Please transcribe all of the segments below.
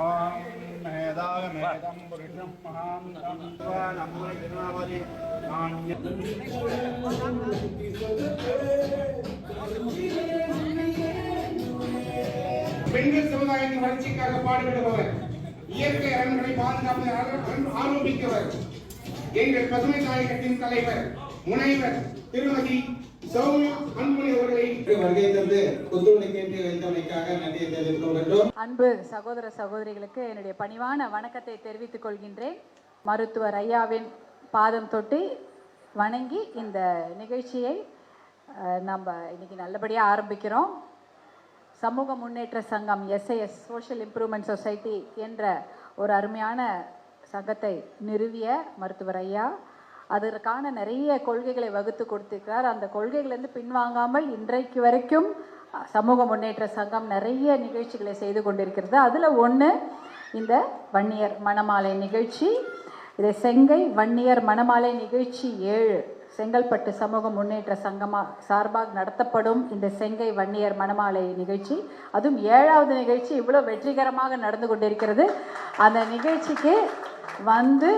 ஓம் மேதாக மேதம் புருஷம் மகாந்தம் நம்புவதி பெண்கள் சமுதாயத்தின் வளர்ச்சிக்காக பாடுபடுபவர், இயற்கை அரண்களை பாதுகாப்பதை ஆரோபிக்கவர், எங்கள் பசுமை தாயகத்தின் தலைவர் முனைவர் திருமதி சௌமியா அன்புமணி அவர்களை வருகை தந்து புத்துணர்ச்சி வைத்தமைக்காக நன்றியை தெரிவித்துக் கொள்கின்றோம். அன்பு சகோதர சகோதரிகளுக்கு என்னுடைய பணிவான வணக்கத்தை தெரிவித்துக் கொள்கின்றேன். மருத்துவர் ஐயாவின் பாதம் தொட்டு வணங்கி இந்த நிகழ்ச்சியை நம்ம இன்னைக்கு நல்லபடியாக ஆரம்பிக்கிறோம். சமூக முன்னேற்ற சங்கம் எஸ்ஐஎஸ் சோஷியல் இம்ப்ரூவ்மெண்ட் சொசைட்டி என்ற ஒரு அருமையான சங்கத்தை நிறுவிய மருத்துவர் ஐயா அதற்கான நிறைய கொள்கைகளை வகுத்து கொடுத்திருக்கிறார். அந்த கொள்கைகளிலிருந்து பின்வாங்காமல் இன்றைக்கு வரைக்கும் சமூக முன்னேற்ற சங்கம் நிறைய நிகழ்ச்சிகளை செய்து கொண்டிருக்கிறது. அதில் ஒன்று இந்த வன்னியர் மணமாலை நிகழ்ச்சி. இதை செங்கை வன்னியர் மணமாலை நிகழ்ச்சி 7 செங்கல்பட்டு சமூக முன்னேற்ற சங்கமாக சார்பாக நடத்தப்படும் இந்த செங்கை வன்னியர் மணமாலை நிகழ்ச்சி, அதுவும் 7வது நிகழ்ச்சி இவ்வளோ வெற்றிகரமாக நடந்து கொண்டிருக்கிறது. அந்த நிகழ்ச்சிக்கு வந்து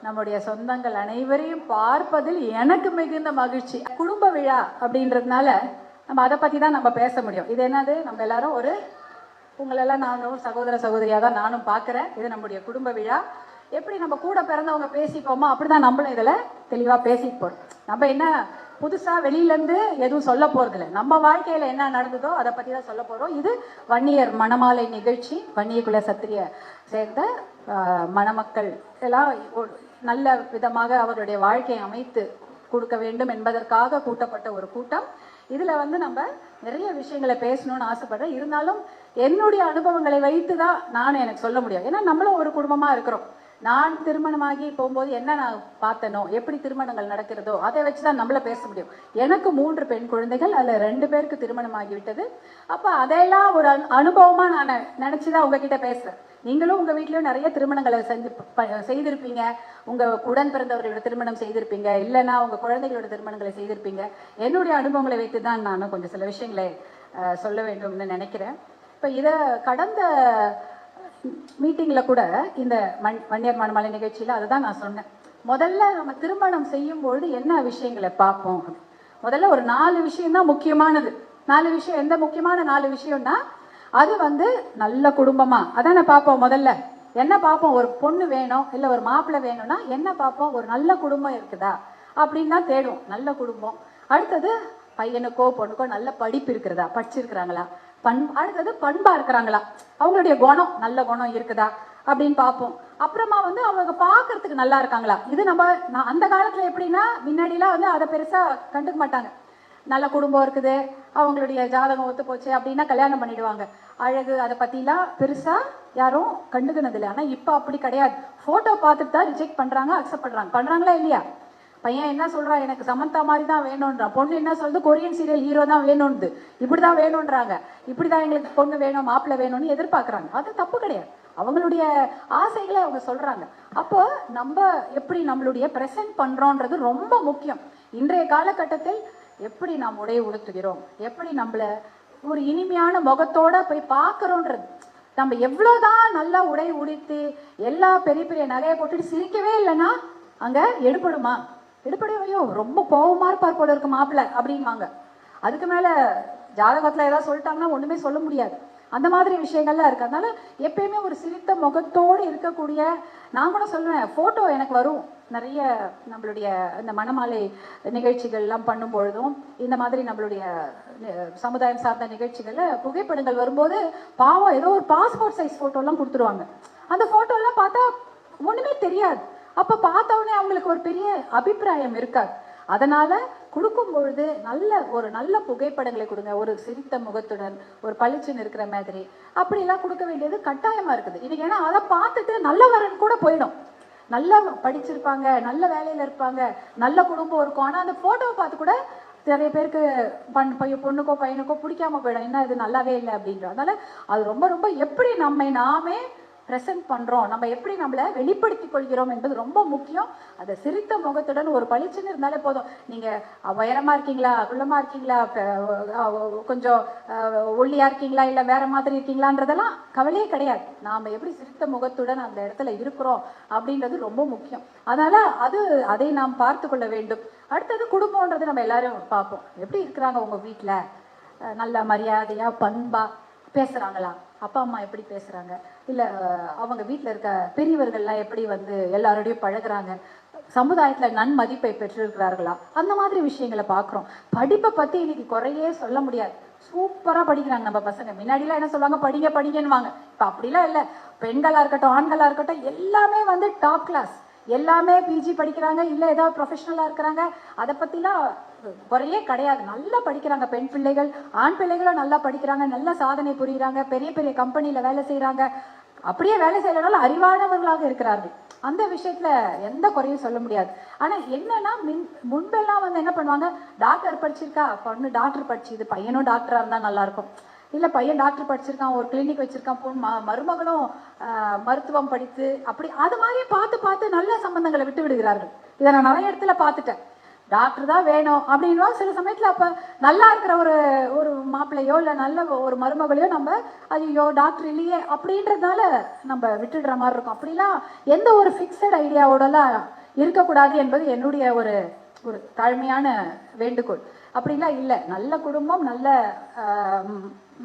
நம்முடைய சொந்தங்கள் அனைவரையும் பார்ப்பதில் எனக்கு மிகுந்த மகிழ்ச்சி. குடும்ப விழா அப்படின்றதுனால நம்ம அதை பற்றி தான் நம்ம பேச முடியும். இது என்னது, நம்ம எல்லாரும் உங்களெல்லாம் நானும் சகோதர சகோதரியாக தான் நானும் பார்க்குறேன். இது நம்முடைய குடும்ப விழா. எப்படி நம்ம கூட பிறந்தவங்க பேசிப்போமோ அப்படி தான் நம்மளும் இதில் தெளிவாக பேசிட்டு போகிறோம். நம்ம என்ன புதுசாக வெளியிலேருந்து எதுவும் சொல்ல போகிறதில்ல, நம்ம வாழ்க்கையில் என்ன நடந்ததோ அதை பற்றி தான் சொல்ல போகிறோம். இது வன்னியர் மணமாலை நிகழ்ச்சி. வன்னிய குல சத்திரிய சேர்ந்த மணமக்கள் எல்லாம் நல்ல விதமாக அவருடைய வாழ்க்கையை அமைத்து கொடுக்க வேண்டும் என்பதற்காக கூட்டப்பட்ட ஒரு கூட்டம். இதில் நம்ம நிறைய விஷயங்களை பேசணும்னு ஆசைப்படுறேன். இருந்தாலும் என்னுடைய அனுபவங்களை வைத்து தான் எனக்கு சொல்ல முடியும். ஏன்னா நம்மளும் ஒரு குடும்பமாக இருக்கிறோம். நான் திருமணமாகி போகும்போது என்ன நான் பார்த்தனோ, எப்படி திருமணங்கள் நடக்கிறதோ அதை வச்சு தான் நம்மள பேச முடியும். எனக்கு 3 பெண் குழந்தைகள், அதில் 2 பேருக்கு திருமணமாகி விட்டது. அப்போ அதையெல்லாம் ஒரு அனுபவமாக நான் நினச்சி தான் உங்ககிட்ட பேசுகிறேன். நீங்களும் உங்கள் வீட்லேயும் நிறைய திருமணங்களை செய்திருப்பீங்க. உங்கள் உடன் பிறந்தவர்களோட திருமணம் செய்திருப்பீங்க, இல்லைன்னா உங்கள் குழந்தைகளோட திருமணங்களை செய்திருப்பீங்க. என்னுடைய அனுபவங்களை வைத்து தான் நான் கொஞ்சம் சில விஷயங்களை சொல்ல வேண்டும்னு நினைக்கிறேன். இப்போ இதை கடந்த மீட்டிங்கில் கூட இந்த வன்னியர் மணமாலை நிகழ்ச்சியில் அதை தான் நான் சொன்னேன். முதல்ல நம்ம திருமணம் செய்யும்பொழுது என்ன விஷயங்களை பார்ப்போம். முதல்ல ஒரு 4 விஷயம் தான் முக்கியமானது. 4 விஷயம். எந்த முக்கியமான 4 விஷயம்னா, அது நல்ல குடும்பமா அதானே பார்ப்போம். முதல்ல என்ன பார்ப்போம், ஒரு பொண்ணு வேணும் இல்லை ஒரு மாப்பிள்ளை வேணும்னா என்ன பார்ப்போம், ஒரு நல்ல குடும்பம் இருக்குதா அப்படின்னு தான் தேடுவோம். நல்ல குடும்பம். அடுத்தது பையனுக்கோ பொண்ணுக்கோ நல்ல படிப்பு இருக்கிறதா, படிச்சிருக்கிறாங்களா. அடுத்தது பண்பா இருக்கிறாங்களா, அவங்களுடைய குணம் நல்ல குணம் இருக்குதா அப்படின்னு பார்ப்போம். அப்புறமா அவங்க பார்க்கறதுக்கு நல்லா இருக்காங்களா. இது நான் அந்த காலத்துல எப்படின்னா, முன்னாடிலாம் அதை பெருசா கண்டுக்க மாட்டாங்க. நல்ல குடும்பம் இருக்குது, அவங்களுடைய ஜாதகம் ஒத்து போச்சு அப்படின்னா கல்யாணம் பண்ணிடுவாங்க. அழகு அதை பற்றிலாம் பெருசாக யாரும் கண்டுக்கினதில்லை. ஆனால் இப்போ அப்படி கிடையாது. ஃபோட்டோ பார்த்துட்டு தான் ரிஜெக்ட் பண்ணுறாங்க, அக்செப்ட் பண்ணுறாங்களா இல்லையா. பையன் என்ன சொல்கிறான், எனக்கு சமந்தா மாதிரி தான் வேணுன்றான். பொண்ணு என்ன சொல்லுது, கொரியன் சீரியல் ஹீரோ தான் வேணும்னு, இப்படி தான் வேணுன்றாங்க. இப்படி தான் எங்களுக்கு பொண்ணு வேணும் மாப்பிள்ளை வேணும்னு எதிர்பார்க்குறாங்க. அது தப்பு கிடையாது, அவங்களுடைய ஆசைகளை அவங்க சொல்கிறாங்க. அப்போ நம்ம எப்படி நம்மளுடைய ப்ரெசென்ட் பண்ணுறோன்றது ரொம்ப முக்கியம். இன்றைய காலகட்டத்தில் எப்படி நாம் உடை உடுத்துகிறோம், எப்படி நம்மளை ஒரு இனிமையான முகத்தோட போய் பார்க்குறோன்றது. நம்ம எவ்வளோதான் நல்லா உடை உடுத்தி எல்லா பெரிய பெரிய நகையை போட்டுட்டு சிரிக்கவே இல்லைன்னா அங்கே எடுபடுமா, எடுபடையோ ரொம்ப கோபமாக இருப்பார் போல இருக்கு மாப்பிள்ளை அப்படின்வாங்க. அதுக்கு மேலே ஜாதகத்தில் ஏதாவது சொல்லிட்டாங்கன்னா ஒன்றுமே சொல்ல முடியாது. அந்த மாதிரி விஷயங்கள்லாம் இருக்கு. அதனால எப்பயுமே ஒரு சிரித்த முகத்தோடு இருக்கக்கூடிய, நான் கூட சொல்லுவேன், ஃபோட்டோ எனக்கு வரும் நிறைய. நம்மளுடைய இந்த மணமாலை நிகழ்ச்சிகள்லாம் பண்ணும் பொழுதும் இந்த மாதிரி நம்மளுடைய சமுதாயம் சார்ந்த நிகழ்ச்சிகளில் புகைப்படங்கள் வரும்போது பாவம் ஏதோ ஒரு பாஸ்போர்ட் சைஸ் ஃபோட்டோலாம் கொடுத்துருவாங்க. அந்த ஃபோட்டோலாம் பார்த்தா ஒன்றுமே தெரியாது. அப்போ பார்த்தோன்னே அவங்களுக்கு ஒரு பெரிய அபிப்பிராயம் இருக்காது. அதனால கொடுக்கும் பொழுது ஒரு நல்ல புகைப்படங்களை கொடுங்க, ஒரு சிரித்த முகத்துடன், ஒரு பளிச்சுன்னு இருக்கிற மாதிரி அப்படிலாம் கொடுக்க வேண்டியது கட்டாயமா இருக்குது இன்னைக்கு. ஏன்னா அதை பார்த்துட்டு நல்ல வரன் கூட போயிடும். நல்லா படிச்சிருப்பாங்க, நல்ல வேலையில இருப்பாங்க, நல்ல குடும்பம் இருக்கும். ஆனால் அந்த போட்டோவை பார்த்து கூட நிறைய பேருக்கு பொண்ணுக்கோ பையனுக்கோ பிடிக்காம போயிடும், என்ன இது நல்லாவே இல்லை அப்படின்ற. அதனால அது ரொம்ப ரொம்ப எப்படி நம்மை நாமே ப்ரெசென்ட் பண்றோம், நம்ம எப்படி நம்மளை வெளிப்படுத்திக் கொள்கிறோம் என்பது ரொம்ப முக்கியம். அதை சிரித்த முகத்துடன் ஒரு பளிச்சுன்னு இருந்தாலே போதும். நீங்க உயரமா இருக்கீங்களா, குள்ளமா இருக்கீங்களா, கொஞ்சம் ஒல்லியா இருக்கீங்களா, இல்ல வேற மாதிரி இருக்கீங்களான்றதெல்லாம் கவலையே கிடையாது. நாம எப்படி சிரித்த முகத்துடன் அந்த இடத்துல இருக்கிறோம் அப்படின்றது ரொம்ப முக்கியம். அதனால அதை நாம் பார்த்து கொள்ள வேண்டும். அடுத்தது குடும்பம்ன்றது நம்ம எல்லாரும் பார்ப்போம். எப்படி இருக்கிறாங்க உங்க வீட்டுல, நல்ல மரியாதையா பண்பா பேசுறாங்களா, அப்பா அம்மா எப்படி பேசுறாங்க, இல்ல அவங்க வீட்டுல இருக்க பெரியவர்கள்லாம் எப்படி எல்லாரோடையும் பழகுறாங்க, சமுதாயத்துல நன்மதிப்பை பெற்றிருக்கிறார்களா, அந்த மாதிரி விஷயங்களை பாக்குறோம். படிப்பை பத்தி இன்னைக்கு குறையே சொல்ல முடியாது. சூப்பரா படிக்கிறாங்க நம்ம பசங்க. முன்னாடிலாம் என்ன சொல்லுவாங்க, படிங்க படிங்கன்னுவாங்க. இப்ப அப்படிலாம் இல்ல. பெண்களா இருக்கட்டும் ஆண்களா இருக்கட்டும் எல்லாமே டாப் கிளாஸ். எல்லாமே பிஜி படிக்கிறாங்க, இல்ல ஏதாவது ப்ரொஃபஷனலா இருக்கிறாங்க. அதை பத்திலாம் குறையே கிடையாது. நல்லா படிக்கிறாங்க. பெண் பிள்ளைகள் ஆண் பிள்ளைகளும் நல்லா படிக்கிறாங்க, நல்ல சாதனை புரியுறாங்க, பெரிய பெரிய கம்பெனில வேலை செய்யறாங்க. அப்படியே வேலை செய்யறதுனால அறிவானவர்களாக இருக்கிறார்கள். அந்த விஷயத்துல எந்த குறையும் சொல்ல முடியாது. ஆனா என்னன்னா முன்பெல்லாம் என்ன பண்ணுவாங்க, டாக்டர் படிச்சிருக்கா பொண்ணு, டாக்டர் படிச்சுது, பையனும் டாக்டரா இருந்தா நல்லா இருக்கும். இல்ல பையன் டாக்டர் படிச்சிருக்கான், ஒரு கிளினிக் வச்சிருக்கான், மருமகளும் மருத்துவம் படித்து, அப்படி அது மாதிரி பார்த்து பார்த்து நல்ல சம்பந்தங்களை விட்டு விடுகிறார்கள். இதை நான் நிறைய இடத்துல பார்த்துட்டேன். டாக்டர் தான் வேணும் அப்படின்னா சில சமயத்துல அப்ப நல்லா இருக்கிற ஒரு மாப்பிள்ளையோ இல்ல நல்ல ஒரு மருமகளையோ நம்ம ஐயோ டாக்டர் இல்லையே அப்படின்றதுனால நம்ம விட்டுடுற மாதிரி இருக்கும். அப்படிலாம் எந்த ஒரு ஃபிக்ஸட் ஐடியாவோடலாம் இருக்கக்கூடாது என்பது என்னுடைய ஒரு தாழ்மையான வேண்டுகோள். அப்படிலாம் இல்லை. நல்ல குடும்பம், நல்ல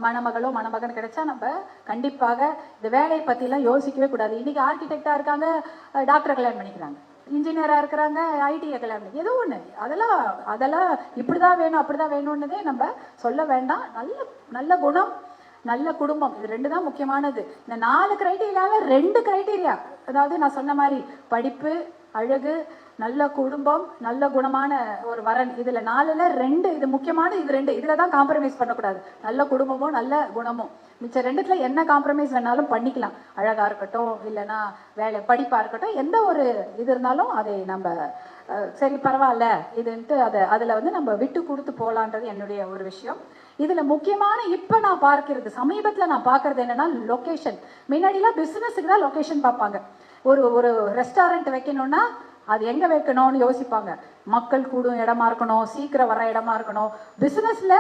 மணமகளோ மணமகன் கிடைச்சா நம்ம கண்டிப்பாக இந்த வேலையை பத்திலாம் யோசிக்கவே கூடாது. இன்னைக்கு ஆர்கிடெக்டா இருக்காங்க, டாக்டரை கல்யாணம் பண்ணிக்கிறாங்க, இன்ஜினியரா இருக்கிறாங்க, ஐடிஐ கல்யாணம், ஏதோ ஒண்ணு. அதெல்லாம் இப்படிதான் வேணும் அப்படிதான் வேணும்னதே நம்ம சொல்ல வேண்டாம். நல்ல குணம், நல்ல குடும்பம், இது ரெண்டு தான் முக்கியமானது. இந்த 4 கிரைட்டீரியால 2 கிரைட்டீரியா, அதாவது நான் சொன்ன மாதிரி படிப்பு, அழகு, நல்ல குடும்பம், நல்ல குணமான ஒரு வரன், இதுல 4ல 2 இது முக்கியமான. இது 2 இதுலதான் காம்ப்ரமைஸ் பண்ணக்கூடாது. நல்ல குடும்பமும் நல்ல குணமும். மிச்ச 2த்துல என்ன காம்ப்ரமைஸ் வேணாலும் பண்ணிக்கலாம். அழகா இருக்கட்டும், இல்லைன்னா வேலை படிப்பா இருக்கட்டும், எந்த ஒரு இது இருந்தாலும் அதை நம்ம சரி பரவாயில்ல இதுன்ட்டு அதுல நம்ம விட்டு கொடுத்து போலான்றது என்னுடைய ஒரு விஷயம். இதுல முக்கியமான இப்ப நான் பார்க்கிறது, சமீபத்துல நான் பார்க்கறது என்னன்னா லொகேஷன். முன்னாடிலாம் பிசினஸுக்கு தான் லொகேஷன் பார்ப்பாங்க. ஒரு ரெஸ்டாரண்ட் வைக்கணும்னா அது எங்க வைக்கணும்னு யோசிப்பாங்க. மக்கள் கூடும் இடமா இருக்கணும், சீக்கிரம் வர இடமா இருக்கணும். பிசினஸ்ல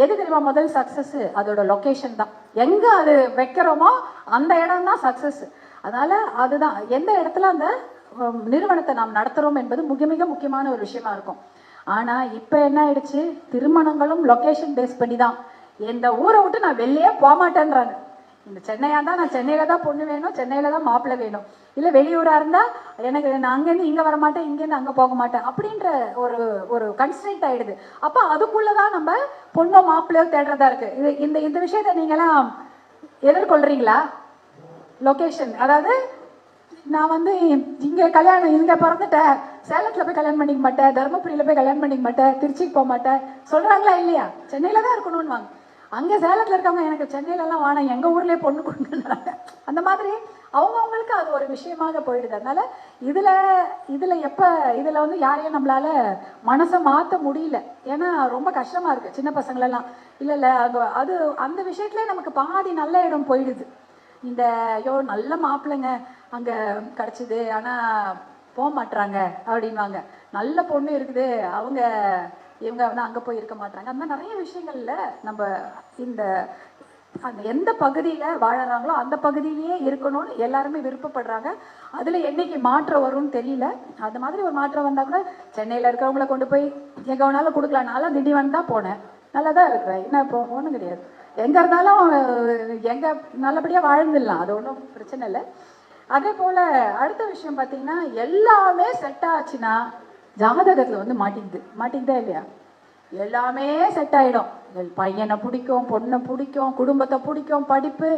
எது தெரியுமா முதல் சக்சஸ்? அதோட லொகேஷன் தான். எங்க அது வைக்கிறோமோ அந்த இடம் தான் சக்சஸ். அதனால அதுதான் எந்த இடத்துல அந்த நிறுவனத்தை நாம் நடத்துறோம் என்பது மிக மிக முக்கியமான ஒரு விஷயமா இருக்கும். ஆனா இப்ப என்ன ஆயிடுச்சு, திருமணங்களும் லொகேஷன் பேஸ் பண்ணி தான். இந்த ஊரை விட்டு நான் வெளியே போக மாட்டேன்றாங்க. இந்த சென்னையா இருந்தா நான் சென்னையில தான் பொண்ணு வேணும், சென்னையில தான் மாப்பிள்ளை வேணும். இல்ல வெளியூரா இருந்தா எனக்கு நான் அங்கேருந்து இங்க வர மாட்டேன், இங்கேருந்து அங்க போக மாட்டேன் அப்படின்ற ஒரு கன்ஸ்ட்ரெயின்ட் ஆயிடுது. அப்ப அதுக்குள்ளதான் நம்ம பொண்ணோ மாப்பிள்ளையோ தேடுறதா இருக்கு. இந்த விஷயத்த நீங்க எல்லாம் எதிர்கொள்றீங்களா? லொகேஷன், அதாவது நான் இங்க கல்யாணம் இங்க பிறந்துட்டேன், சேலத்துல போய் கல்யாணம் பண்ணிக்க மாட்டேன், தர்மபுரியில போய் கல்யாணம் பண்ணிக்க மாட்டேன், திருச்சிக்கு போக மாட்டேன் சொல்றாங்களா இல்லையா? சென்னையில தான் இருக்கணும்னு வாங்க. அங்க சேலத்துல இருக்கவங்க எனக்கு சென்னையில எல்லாம் வாங்க, எங்க ஊர்லயே பொண்ணு கொடுக்குறாங்க. அந்த மாதிரி அவங்கவுங்களுக்கு அது ஒரு விஷயமாக போயிடுது. அதனால இதுல யாரையும் நம்மளால மனசை மாத்த முடியல. ஏன்னா ரொம்ப கஷ்டமா இருக்கு. சின்ன பசங்களெல்லாம் இல்ல அது அந்த விஷயத்துல நமக்கு பாதி நல்ல இடம் போயிடுது. இந்த ஐயோ நல்ல மாப்பிள்ளைங்க அங்க கிடைச்சது, ஆனா போக மாட்டாங்க அப்படின்வாங்க. நல்ல பொண்ணு இருக்குது, இவங்க அங்க போய் இருக்க மாட்டாங்க. அந்த மாதிரி நிறைய விஷயங்கள்ல நம்ம அந்த எந்த பகுதியில வாழறாங்களோ அந்த பகுதியிலேயே இருக்கணும்னு எல்லாருமே விருப்பப்படுறாங்க. அதுல என்னைக்கு மாற்றம் வரும்னு தெரியல. அது மாதிரி ஒரு மாற்றம் வந்தா கூட சென்னையில இருக்கிறவங்களை கொண்டு போய் எங்க வேணாலும் கொடுக்கலாம். நானும் திடீர்னு தான் போனேன், நல்லாதான் இருக்கிறேன், என்ன இப்போ ஒண்ணும் கிடையாது. எங்க இருந்தாலும் எங்க நல்லபடியா வாழ்ந்துடலாம், அது ஒன்றும் பிரச்சனை இல்லை. அதே போல அடுத்த விஷயம் பாத்தீங்கன்னா, எல்லாமே செட் ஆச்சுன்னா ஜாதகத்துல மாட்டிக்குதா இல்லையா? எல்லாமே செட் ஆயிடும். பையனை பிடிக்கும், பொண்ணை பிடிக்கும், குடும்பத்தை பிடிக்கும், படிப்பு,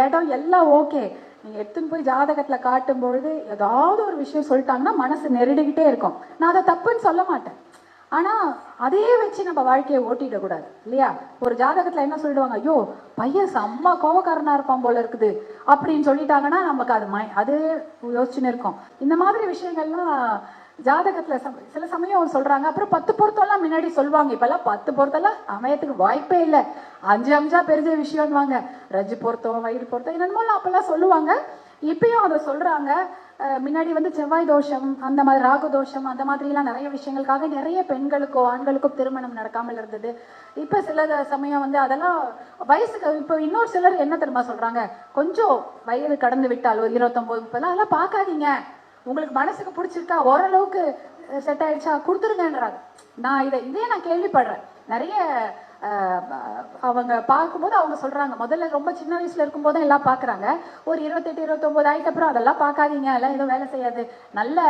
இடம் எல்லாம் ஓகே. நீங்க எடுத்துன்னு போய் ஜாதகத்துல காட்டும் பொழுது ஏதாவது ஒரு விஷயம் சொல்லிட்டாங்கன்னா மனசு நெருடிக்கிட்டே இருக்கும். நான் அதை தப்புன்னு சொல்ல மாட்டேன். ஆனா அதே வச்சு நம்ம வாழ்க்கையை ஓட்டிடக்கூடாது இல்லையா? ஒரு ஜாதகத்துல என்ன சொல்லிடுவாங்க, ஐயோ பையன் செம்ம கோவக்காரனா இருப்பான் போல இருக்குது அப்படின்னு சொல்லிட்டாங்கன்னா நமக்கு அது யோசிச்சுன்னு இருக்கும். இந்த மாதிரி விஷயங்கள்லாம் ஜாதகத்துல சில சமயம் சொல்றாங்க, அப்புறம் 10 பொருத்தம்லாம் முன்னாடி சொல்லுவாங்க. இப்பெல்லாம் 10 பொருத்தம்லாம் அமையத்துக்கு வாய்ப்பே இல்லை. 5 பெரிய விஷயம்வாங்க. ரஜி பொருத்தம், வயிறு பொருத்தம் என்னென்னமோலாம் அப்பெல்லாம் சொல்லுவாங்க. இப்பயும் அதை சொல்றாங்க. முன்னாடி வந்து செவ்வாய் தோஷம், அந்த மாதிரி ராகு தோஷம், அந்த மாதிரிலாம் நிறைய விஷயங்களுக்காக நிறைய பெண்களுக்கோ ஆண்களுக்கோ திருமணம் நடக்காமல் இருந்தது. இப்ப சில சமயம் வந்து அதெல்லாம் வயசுக்கு இப்போ இன்னொரு சிலர் என்ன தெரியுமா சொல்றாங்க, கொஞ்சம் வயது கடந்து விட்டால் ஒரு 29, 30 அதெல்லாம் பார்க்காதீங்க, உங்களுக்கு மனசுக்கு பிடிச்சிருக்கா, ஓரளவுக்கு செட் ஆயிடுச்சா கொடுத்துருங்கன்றாங்க. நான் இதே நான் கேள்விப்படுறேன் நிறைய. அவங்க பார்க்கும்போது அவங்க சொல்றாங்க, முதல்ல ரொம்ப சின்ன வயசுல இருக்கும்போது எல்லாம் பாக்குறாங்க, ஒரு 28, 29 ஆயிட்ட அப்புறம் அதெல்லாம் பார்க்காதீங்க, எல்லாம் எதுவும் வேலை செய்யாது, நல்ல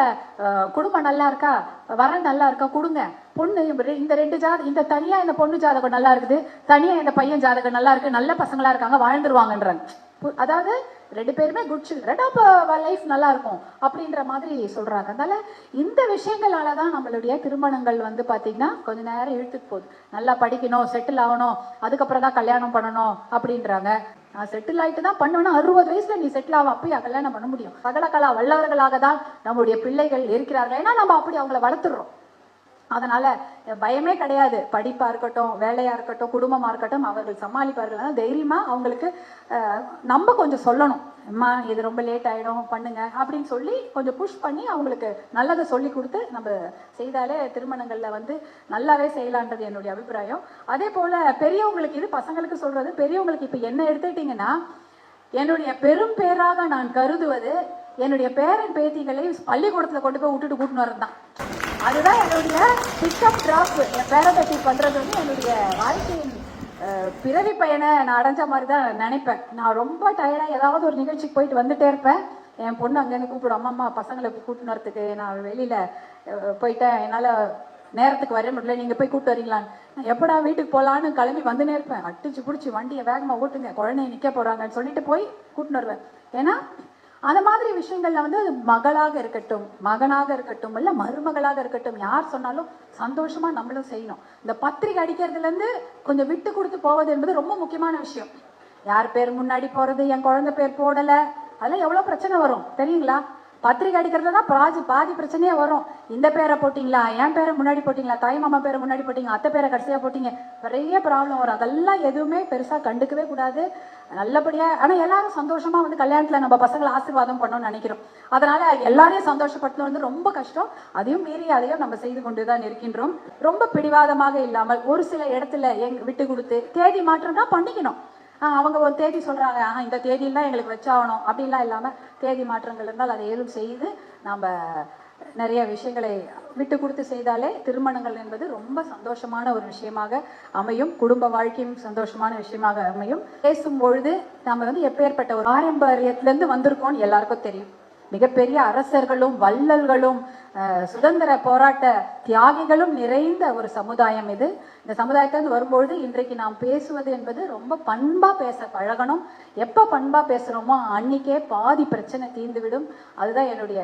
குடும்பம் நல்லா இருக்கா, வரன் நல்லா இருக்கா கொடுங்க, பொண்ணு இந்த 2 ஜாதகம், இந்த தனியா இந்த பொண்ணு ஜாதகம் நல்லா இருக்குது, தனியா இந்த பையன் ஜாதகம் நல்லா இருக்கு, நல்ல பசங்களா இருக்காங்க, வாழ்ந்துருவாங்கன்றாங்க. அதாவது 2 பேருமே குட் சில்ட்ரன், அப்போ லைஃப் நல்லா இருக்கும் அப்படின்ற மாதிரி சொல்றாங்க. அதனால இந்த விஷயங்களாலதான் நம்மளுடைய திருமணங்கள் வந்து பாத்தீங்கன்னா கொஞ்ச நேரம் இழுத்துட்டு போகுது. நல்லா படிக்கணும், செட்டில் ஆகணும், அதுக்கப்புறம் தான் கல்யாணம் பண்ணணும் அப்படின்றாங்க. நான் செட்டில் ஆயிட்டு தான் பண்ணுவேன்னா 60 வயசுல நீ செட்டில் ஆகும், அப்பயே கல்யாணம் பண்ண முடியும். சகலகலா வல்லவர்களாக தான் நம்முடைய பிள்ளைகள் இருக்கிறார்கள். ஏன்னா நம்ம அப்படி அவங்கள வளர்த்துடுறோம். அதனால பயமே கிடையாது. படிப்பா இருக்கட்டும், வேலையா இருக்கட்டும், குடும்பமா இருக்கட்டும், அவர்கள் சமாளிப்பார்கள். தைரியமா அவங்களுக்கு நம்ம கொஞ்சம் சொல்லணும், அம்மா இது ரொம்ப லேட் ஆயிடும் பண்ணுங்க அப்படின்னு சொல்லி கொஞ்சம் புஷ் பண்ணி அவங்களுக்கு நல்லதை சொல்லி கொடுத்து நம்ம செய்தாலே திருமணங்கள்ல வந்து நல்லாவே செய்யலான்றது என்னுடைய அபிப்பிராயம். அதே போல பெரியவங்களுக்கு, இது பசங்களுக்கு சொல்றது, பெரியவங்களுக்கு இப்ப என்ன எடுத்துக்கிட்டீங்கன்னா, என்னுடைய பெரும் பேராக நான் கருதுவது என்னுடைய பேரன் பேத்திகளை பள்ளிக்கூடத்துல கொண்டு போய் கூட்டின்னு வரதுதான். அதுதான் என்னுடைய பிக்கப் டிராப். என் பேரபேட்டி பண்றது வந்து என்னுடைய வாழ்க்கையின் பிறவி பயனை நான் அடைஞ்ச மாதிரி தான் நினைப்பேன். நான் ரொம்ப டயர்டா ஏதாவது ஒரு நிகழ்ச்சிக்கு போயிட்டு வந்துட்டே இருப்பேன். என் பொண்ணு அங்கேருந்து கூப்பிடும், அம்மா பசங்களை கூட்டின்னு வரத்துக்கு நான் வெளியில போயிட்டேன், என்னால நேரத்துக்கு வர முடியல, நீங்க போய் கூப்பிட்டு வரீங்களான்னு. எப்படா வீட்டுக்கு போகலான்னு கிளம்பி வந்துனே இருப்பேன். அடிச்சு பிடிச்சி வண்டியை வேகமா ஓட்டுங்க, குழந்தைய நிக்க போறாங்கன்னு சொல்லிட்டு போய் கூட்டின்னு வருவேன். ஏன்னா அந்த மாதிரி விஷயங்கள்ல வந்து மகளாக இருக்கட்டும், மகனாக இருக்கட்டும், இல்ல மருமகளாக இருக்கட்டும், யார் சொன்னாலும் சந்தோஷமா நம்மளும் செய்யணும். இந்த பத்திரிகை அடிக்கிறதுல இருந்து கொஞ்சம் விட்டு கொடுத்து போவது என்பது ரொம்ப முக்கியமான விஷயம். யார் பேர் முன்னாடி போறது, என் குழந்தை பேர் போடல, அதெல்லாம் எவ்வளவு பிரச்சனை வரும் தெரியுங்களா? பத்திரிகை அடிக்கிறதுல தான் பாதி பிரச்சனையே வரும். இந்த பேரை போட்டிங்களா, என் பேரை முன்னாடி போட்டிங்களா, தாய் மாமா பேரை முன்னாடி போட்டீங்க, அத்தை பேரை கடைசியா போட்டீங்க, நிறைய ப்ராப்ளம் வரும். அதெல்லாம் எதுவுமே பெருசா கண்டுக்கவே கூடாது. நல்லபடியா, ஆனா எல்லாரும் சந்தோஷமா வந்து கல்யாணத்துல நம்ம பசங்களை ஆசீர்வாதம் பண்ணணும்னு நினைக்கிறோம். அதனால எல்லாரையும் சந்தோஷப்படுத்தணும் வந்து ரொம்ப கஷ்டம். அதையும் மீறி அதையும் நம்ம செய்து கொண்டுதான் இருக்கின்றோம். ரொம்ப பிடிவாதமாக இல்லாமல் ஒரு சில இடத்துல விட்டு கொடுத்து தேதி மாற்றம்னா பண்ணிக்கணும். அவங்க ஒரு தேதி சொல்றாங்க, இந்த தேதியெல்லாம் எங்களுக்கு வச்சாகணும் அப்படின்லாம் இல்லாம தேதி மாற்றங்கள் இருந்தால் அதை ஏதும் செய்து நம்ம நிறைய விஷயங்களை விட்டு கொடுத்து செய்தாலே திருமணங்கள் என்பது ரொம்ப சந்தோஷமான ஒரு விஷயமாக அமையும். குடும்ப வாழ்க்கையும் சந்தோஷமான விஷயமாக அமையும். பேசும் பொழுது நம்ம வந்து எப்பேற்பட்ட ஒரு பாரம்பரியத்திலிருந்து வந்திருக்கோம்னு எல்லாருக்கும் தெரியும். மிகப்பெரிய அரசர்களும் வள்ளல்களும் சுதந்திர போராட்ட தியாகிகளும் நிறைந்த ஒரு சமுதாயம் இது. இந்த சமுதாயத்திலிருந்து வரும்பொழுது இன்றைக்கு நாம் பேசுவது என்பது ரொம்ப பண்பா பேச பழகணும். எப்ப பண்பா பேசுறோமோ அன்னைக்கே பாதி பிரச்சனை தீர்ந்துவிடும். அதுதான் என்னுடைய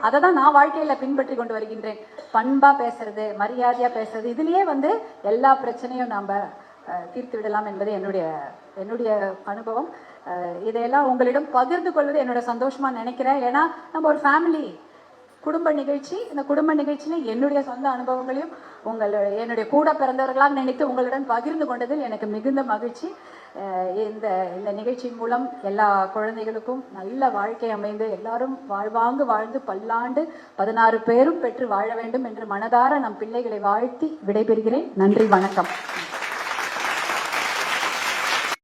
அதை தான் நான் வாழ்க்கையில பின்பற்றி கொண்டு வருகின்றேன். பண்பா பேசுறது, மரியாதையா பேசுறது, இதுலயே வந்து எல்லா பிரச்சனையும் நாம தீர்த்து விடலாம் என்பது என்னுடைய அனுபவம். இதையெல்லாம் உங்களிடம் பகிர்ந்து கொள்வது என்னோட சந்தோஷமா நினைக்கிறேன். ஏன்னா நம்ம ஒரு ஃபேமிலி குடும்ப நிகழ்ச்சி. இந்த குடும்ப நிகழ்ச்சியில என்னுடைய சொந்த அனுபவங்களையும் என்னுடைய கூட பிறந்தவர்களாக நினைத்து உங்களுடன் பகிர்ந்து கொண்டதில் எனக்கு மிகுந்த மகிழ்ச்சி. இந்த நிகழ்ச்சியின் மூலம் எல்லா குழந்தைகளுக்கும் நல்ல வாழ்க்கை அமைந்து எல்லாரும் வாழ்வாங்கு வாழ்ந்து பல்லாண்டு 16 பேரும் பெற்று வாழ வேண்டும் என்று மனதார நம் பிள்ளைகளை வாழ்த்தி விடைபெறுகிறேன். நன்றி, வணக்கம்.